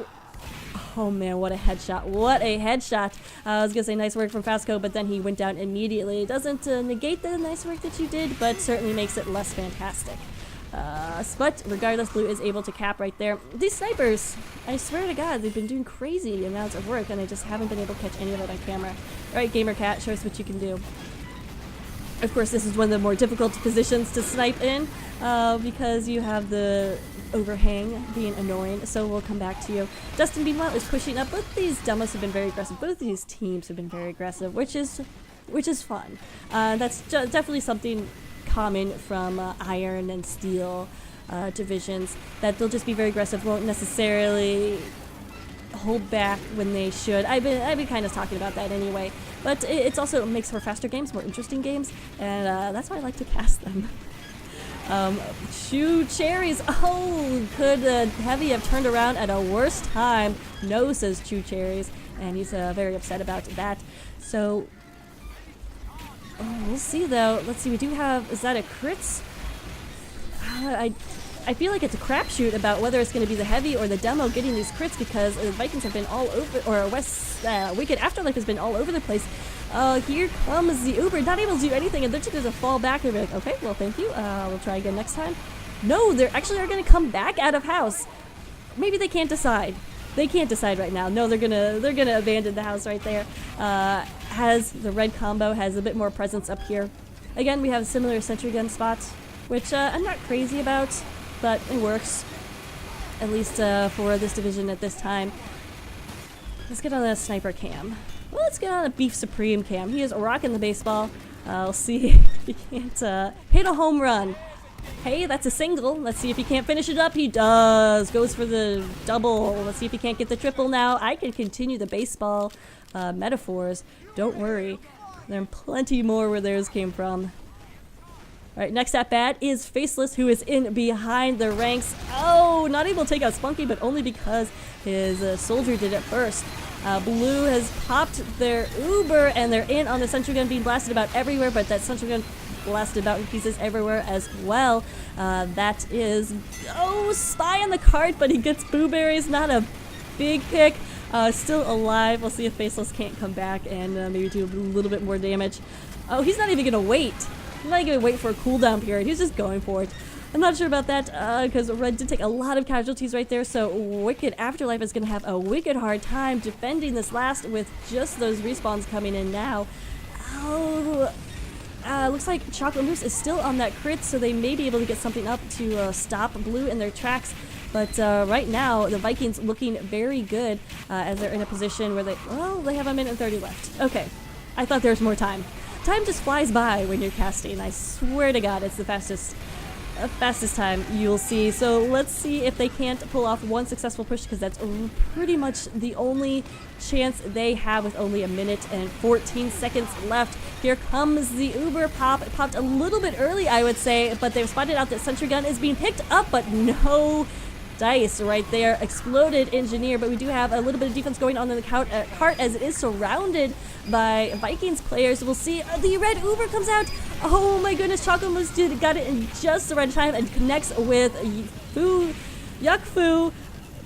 Oh Oh man, what a headshot. What a headshot. I was going to say nice work from Fasco, but then he went down immediately. It doesn't negate the nice work that you did, but certainly makes it less fantastic. But regardless, Blue is able to cap right there. These snipers, I swear to God, they've been doing crazy amounts of work, and I just haven't been able to catch any of it on camera. All right, Gamer Cat, show us what you can do. Of course, this is one of the more difficult positions to snipe in because you have the overhang being annoying, so we'll come back to you. Dustin, meanwhile, is pushing up. Both these demos have been very aggressive. Both of these teams have been very aggressive, which is fun. That's definitely something common from Iron and Steel divisions, that they'll just be very aggressive, won't necessarily hold back when they should. I've been kind of talking about that anyway, but it's also makes for faster games, more interesting games, and that's why I like to cast them. Chew Cherries. Oh, could Heavy have turned around at a worse time? No, says Chew Cherries, and he's very upset about that. So we'll see though. Let's see, we do have, is that a crits? I feel like it's a crapshoot about whether it's going to be the Heavy or the demo getting these crits, because the Vikings have been all over, or Wicked Afterlife has been all over the place. Here comes the Uber, not able to do anything, and they're just going to fall back and be like, okay, well, thank you. We'll try again next time. No, they actually are going to come back out of house. Maybe they can't decide. They can't decide right now. No, they're gonna abandon the house right there. Has the red combo has a bit more presence up here. Again, we have similar sentry gun spots, which I'm not crazy about, but it works, at least for this division at this time. Let's get on a sniper cam. Well, let's get on a Beef Supreme cam. He is rocking the baseball. We'll see if he can't hit a home run. Hey, that's a single. Let's see if he can't finish it up. He does. Goes for the double. Let's see if he can't get the triple now. I can continue the baseball metaphors. Don't worry. There are plenty more where theirs came from. All right, next at bat is Faceless, who is in behind the ranks. Oh, not able to take out Spunky, but only because his soldier did it first. Blue has popped their Uber, and they're in on the sentry gun being blasted about everywhere, but that sentry gun blasted about in pieces everywhere as well. That is, Spy on the cart, but he gets blueberries. Not a big pick. Still alive. We'll see if Faceless can't come back and maybe do a little bit more damage. Oh, he's not even gonna wait. He's not even gonna wait for a cooldown period. He's just going for it. I'm not sure about that because Red did take a lot of casualties right there, so Wicked Afterlife is going to have a wicked hard time defending this last with just those respawns coming in now. Looks like Chocolate Moose is still on that crit, so they may be able to get something up to stop Blue in their tracks. But right now, the Vikings looking very good as they're in a position where they have 1 minute and 30 left. Okay, I thought there was more time. Time just flies by when you're casting. I swear to God, it's the fastest time you'll see. So let's see if they can't pull off one successful push, because that's pretty much the only chance they have with only 1 minute and 14 seconds left. Here comes the Uber pop. It popped a little bit early, I would say, but they've spotted out that sentry gun is being picked up, but no dice right there. Exploded Engineer, but we do have a little bit of defense going on in the cart as it is surrounded by Vikings players. We'll see the red Uber comes out. Oh my goodness, Chocolate Moose got it in just the right time and connects with Yuck Fu.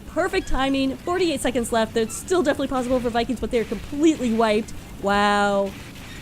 Perfect timing. 48 seconds left. It's still definitely possible for Vikings, but they're completely wiped. Wow.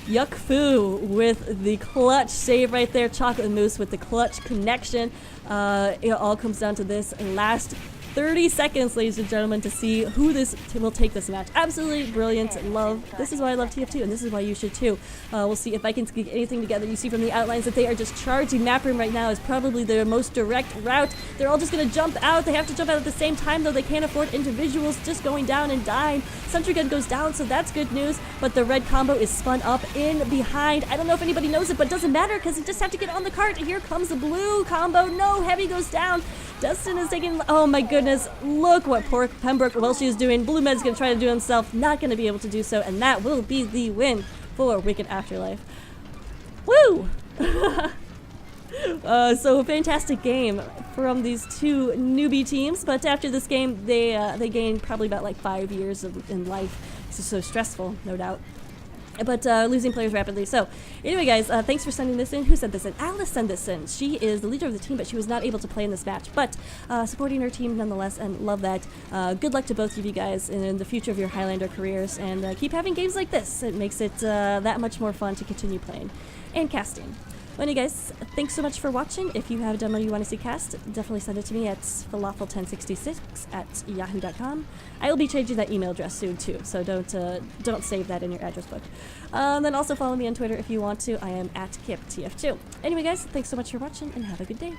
Yuck Fu with the clutch save right there. Chocolate Moose with the clutch connection. It all comes down to this last 30 seconds, ladies and gentlemen, to see who will take this match. Absolutely brilliant. Love. This is why I love TF2, and this is why you should too. We'll see if Vikings can get anything together. You see from the outlines that they are just charging. Map room right now is probably their most direct route. They're all just going to jump out. They have to jump out at the same time, though. They can't afford individuals just going down and dying. Sentry gun goes down, so that's good news. But the red combo is spun up in behind. I don't know if anybody knows it, but it doesn't matter because they just have to get on the cart. Here comes the blue combo. No, Heavy goes down. Dustin is taking, oh my goodness, look what poor Pembroke Welshie is doing. Blue Med's going to try to do himself, not going to be able to do so, and that will be the win for Wicked Afterlife. Woo! So a fantastic game from these two newbie teams, but after this game, they gained probably about like 5 years in life. This is so stressful, no doubt. but losing players rapidly. So anyway, guys, thanks for sending this in. Who sent this in? Alice sent this in. She is the leader of the team, but she was not able to play in this match, but supporting her team nonetheless, and love that. Good luck to both of you guys in the future of your Highlander careers, and keep having games like this. It makes it that much more fun to continue playing and casting. Well, anyway, guys, thanks so much for watching. If you have a demo you want to see cast, definitely send it to me at falafel1066@yahoo.com. I will be changing that email address soon too, so don't save that in your address book. Then also follow me on Twitter if you want to. I am @KipTF2. Anyway, guys, thanks so much for watching, and have a good day.